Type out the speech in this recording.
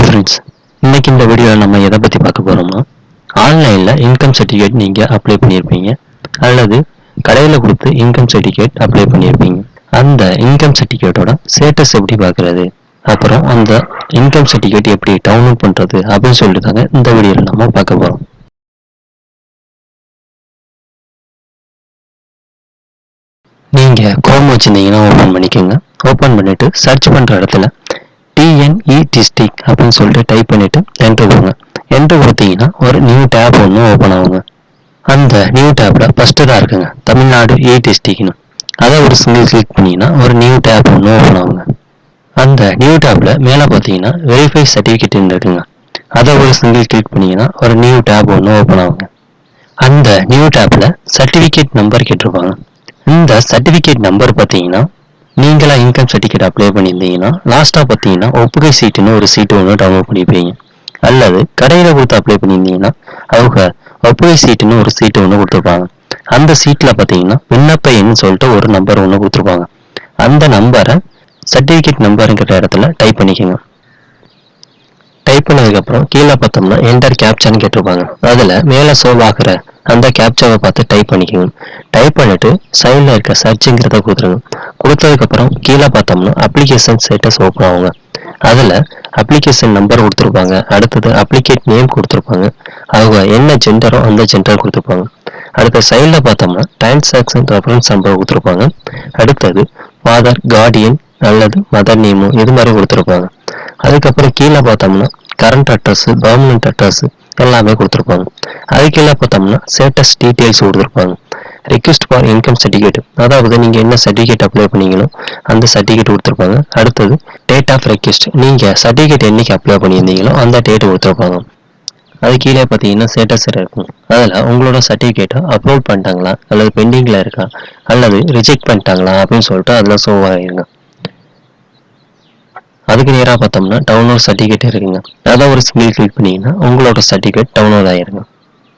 Friends, இன்னைக்கு இந்த வீடியோவில் நம்ம எதை பற்றி பார்க்க போகிறோம்னா, ஆன்லைனில் இன்கம் சர்டிஃபிகேட் நீங்கள் அப்ளை பண்ணியிருப்பீங்க அல்லது கடையில் கொடுத்து இன்கம் சர்டிஃபிகேட் அப்ளை பண்ணியிருப்பீங்க. அந்த இன்கம் சர்டிஃபிகேட்டோட ஸ்டேட்டஸ் எப்படி பார்க்குறது, அப்புறம் அந்த இன்கம் சர்டிஃபிகேட் எப்படி டவுன்லோட் பண்ணுறது அப்படின்னு சொல்லிட்டு தாங்க இந்த வீடியோவில் நம்ம பார்க்க போகிறோம். நீங்கள் குரோம் வச்சுருந்தீங்கன்னா ஓப்பன் பண்ணிக்கோங்க. ஓப்பன் பண்ணிவிட்டு சர்ச் பண்ணுற இடத்துல TNE டிஸ்ட்ரிக்ட் அப்படின்னு சொல்லிட்டு டைப் பண்ணிவிட்டு என்டர் கொடுங்க. என்டர் கொடுத்தீங்கன்னா ஒரு நியூ டேப் ஒன்று ஓப்பன் ஆகுங்க. அந்த நியூ டேப்பில் ஃபஸ்ட்டு தான் இருக்குங்க தமிழ்நாடு டிஸ்ட்ரிக்ட்னு. அதை ஒரு சிங்கிள் கிளிக் பண்ணிங்கன்னா ஒரு நியூ டேப் ஒன்று ஓப்பன் ஆகுங்க. அந்த நியூ டேப்பில் மேலே பார்த்தீங்கன்னா வெரிஃபை சர்டிஃபிகேட்னு இருக்குங்க. அதை ஒரு சிங்கிள் கிளிக் பண்ணிங்கன்னா ஒரு நியூ டேப் ஒன்று ஓப்பன் ஆகுங்க. அந்த நியூ டேப்பில் சர்டிஃபிகேட் நம்பர் கேட்டிருப்பாங்க. இந்த சர்டிஃபிகேட் நம்பர் பார்த்தீங்கன்னா நீங்களா இன்கம் சர்டிஃபிகேட் அப்ளை பண்ணியிருந்தீங்கன்னா லாஸ்ட்டாக பார்த்தீங்கன்னா ஒப்புகை சீட்டுன்னு ஒரு சீட்டு ஒன்று டவுன்லோட் பண்ணியிருப்பீங்க. அல்லது கடையில் கொடுத்து அப்ளை பண்ணியிருந்தீங்கன்னா அவங்க ஒப்புகை சீட்டுன்னு ஒரு சீட்டு ஒன்று கொடுத்துருப்பாங்க. அந்த சீட்டில் பார்த்தீங்கன்னா விண்ணப்ப எண்ணு சொல்லிட்டு ஒரு நம்பர் ஒன்று கொடுத்துருப்பாங்க. அந்த நம்பரை சர்டிஃபிகேட் நம்பருங்கிற இடத்துல டைப் பண்ணிக்கோங்க. டைப் பண்ணதுக்கப்புறம் கீழே பார்த்தோம்னா என்டர் கேப்சான்னு கேட்டிருப்பாங்க. அதில் மேலே சோவ் ஆகிற அந்த கேப்சாவை பார்த்து டைப் பண்ணிக்கோங்க. டைப் பண்ணிட்டு சைடில் இருக்க சர்ச்சுங்கிறத கொடுத்துருங்க. கொடுத்ததுக்கப்புறம் கீழே பார்த்தோம்னா அப்ளிகேஷன் ஸ்டேட்டஸ் ஓப்பன் ஆகுங்க. அதில் அப்ளிகேஷன் நம்பர் கொடுத்துருப்பாங்க. அடுத்தது அப்ளிகேட் நேம் கொடுத்துருப்பாங்க. அவங்க என்ன ஜெண்டரோ அந்த ஜெண்டர் கொடுத்துருப்பாங்க. அடுத்த சைடில் பார்த்தோம்னா டிரான்சாக்ஷன் ரெஃபரன்ஸ் நம்பர் கொடுத்துருப்பாங்க. அடுத்தது ஃபாதர், கார்டியன் அல்லது மதர் நேமோ இது மாதிரி கொடுத்துருப்பாங்க. அதுக்கப்புறம் கீழே பார்த்தோம்னா கரண்ட் அட்ரஸ், பர்மனன்ட் அட்ரஸ் எல்லாமே கொடுத்துருப்பாங்க. அது கீழே பார்த்தோம்னா ஸ்டேட்டஸ் டீட்டெயில்ஸ் கொடுத்துருப்பாங்க. ரிக்வெஸ்ட் ஃபார் இன்கம் சர்டிஃபிகேட், அதாவது நீங்கள் என்ன சர்டிஃபிகேட் அப்ளை பண்ணீங்களோ அந்த சர்டிஃபிகேட் கொடுத்துருப்பாங்க. அடுத்தது டேட் ஆஃப் ரெக்வெஸ்ட், நீங்கள் சர்டிஃபிகேட் என்னைக்கு அப்ளை பண்ணியிருந்தீங்களோ அந்த டேட் கொடுத்துருப்பாங்க. அது கீழே பார்த்தீங்கன்னா ஸ்டேட்டஸ் இருக்கும். அதில் உங்களோட சர்டிஃபிகேட்டை அப்லோட் பண்ணிட்டாங்களா அல்லது பெண்டிங்கில் இருக்கா அல்லது ரிஜெக்ட் பண்ணிட்டாங்களா அப்படின்னு சொல்லிட்டு அதில் ஷோ ஆகிருங்க. அதுக்கு நேராக பார்த்தோம்னா டவுன்லோட் சர்டிஃபிகேட் இருக்குங்க. அதை ஒரு சிங்கிள் கிளிக் பண்ணிங்கன்னா உங்களோட சர்டிஃபிகேட் டவுன்லோட் ஆகிருங்க.